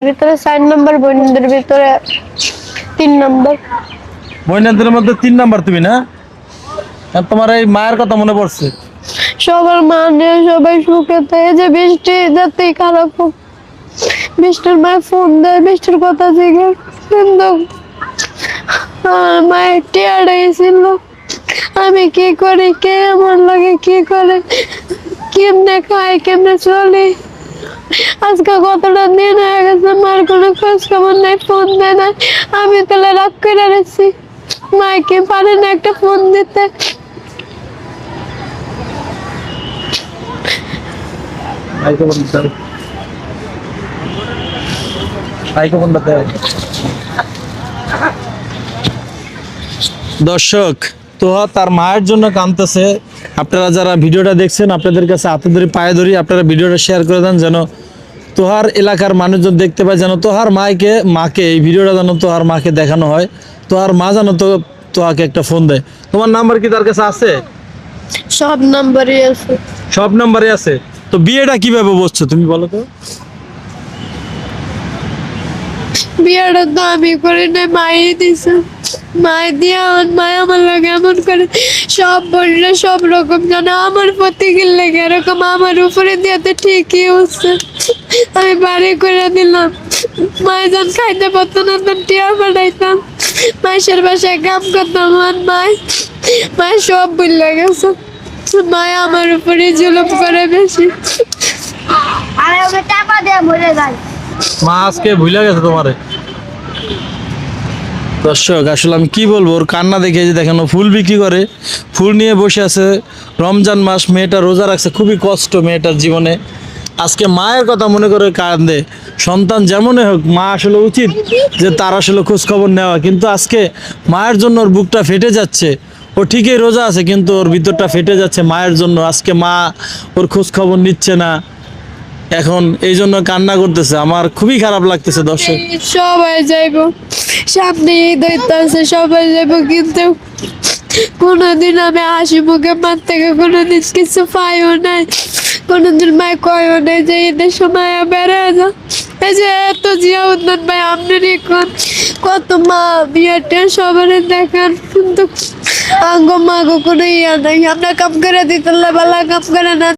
ভিতরে 4 নম্বর, বোনদের ভিতরে 3 নম্বর। বোনদের মধ্যে 3 নাম্বার তুমি না? তোমার এই মায়ের কথা মনে পড়ছে? সবার মানে সবাই সুখে থাকে। যে বৃষ্টি যাতে খারাপ হোক, বৃষ্টির মায়ের ফোন দেয়, বৃষ্টির কথা জিজ্ঞেস, কিন্তু আমার মায়ের টিয়ার ছিল। আমি কি করি, কে আমার লাগে কি করে, কেমনে খাই, কেমনে চলি। আজকে কতটা দিন হয়ে গেছে, মার কোনো খোঁজ খবর নাই, ফোন দেয় না। আমি তাহলে রাগ করে রেখেছি, মাকে পারে না একটা ফোন দিতে। দর্শক, তোহা তার মায়ের জন্য কাঁদতেছে। আপনারা যারা ভিডিওটা দেখছেন, আপনাদের কাছে হাতে ধরে পায়ে ধরি, আপনারা ভিডিওটা শেয়ার করে দেন যেন তোহার এলাকার মানুষজন দেখতে পায়, যেন তোহার মাকে এই ভিডিওটা যেন তোহার মাকে দেখানো হয়। তোহার মা যেন তোহাকে একটা ফোন দেয়। তোমার নাম্বার কি তার কাছে আছে? সব নাম্বারই আছে। সব নাম্বারে আছে। তো বিয়েটা কিভাবে বসছো তুমি বলো তো? বিয়েটা তো আমি করি না, মাই দিছে। মায় দিয়ে মায় আমার লাগে এমন করে সব বললে সব রকম জানে আমার প্রতি লাগে এরকম আমার উপরে দিয়ে তো ঠিকই হচ্ছে। আমি বাড়ি করে দিলাম, মায় যখন খাইতে পারতো না তখন টিয়া পাঠাইতাম, মাসের বাসায় কাম করতাম। আর মায় সব বললে গেছে, মায় আমার উপরে জুলুম করে বেশি। মা আজকে ভুলে গেছে তোমারে। দর্শক, আসলে আমি কি বলবো, ওর কান্না দেখে যে দেখেন, ও ফুল বিক্রি করে, ফুল নিয়ে বসে আছে। রমজান মাস, মেয়েটা রোজা রাখছে, খুবই কষ্ট মেয়েটার জীবনে। আজকে মায়ের কথা মনে করে কাঁদে। সন্তান যেমনই হোক, মা আসলে উচিত যে তার আসলে খোঁজ খবর নেওয়া, কিন্তু আজকে মায়ের জন্য ওর বুকটা ফেটে যাচ্ছে। ও ঠিকই রোজা আছে, কিন্তু ওর ভিতরটা ফেটে যাচ্ছে মায়ের জন্য। আজকে মা ওর খোঁজ খবর নিচ্ছে না, এখন এই জন্য কান্না করতেছে। আমার খুবই খারাপ লাগতেছে দর্শক। সবাই যাইব, সামনে ঈদ হইতাছে, সবাই যাইব, কিন্তু কোনোদিন আমি হাসি মুখে মার থেকে কোনোদিন কিছু পাইও নাই। কোনোদিন মায় কয়ও নাই যে ঈদের সময় বেড়ে যা। এই যে এত জিয়া উদ্দান ভাই, আপনার এখন কত মা বিয়েটা সবার দেখান, কিন্তু আঙ্গ মাগো কোনো ইয়া নাই। আমরা কাম করে দিতে পারলে ভালো, কাম করে না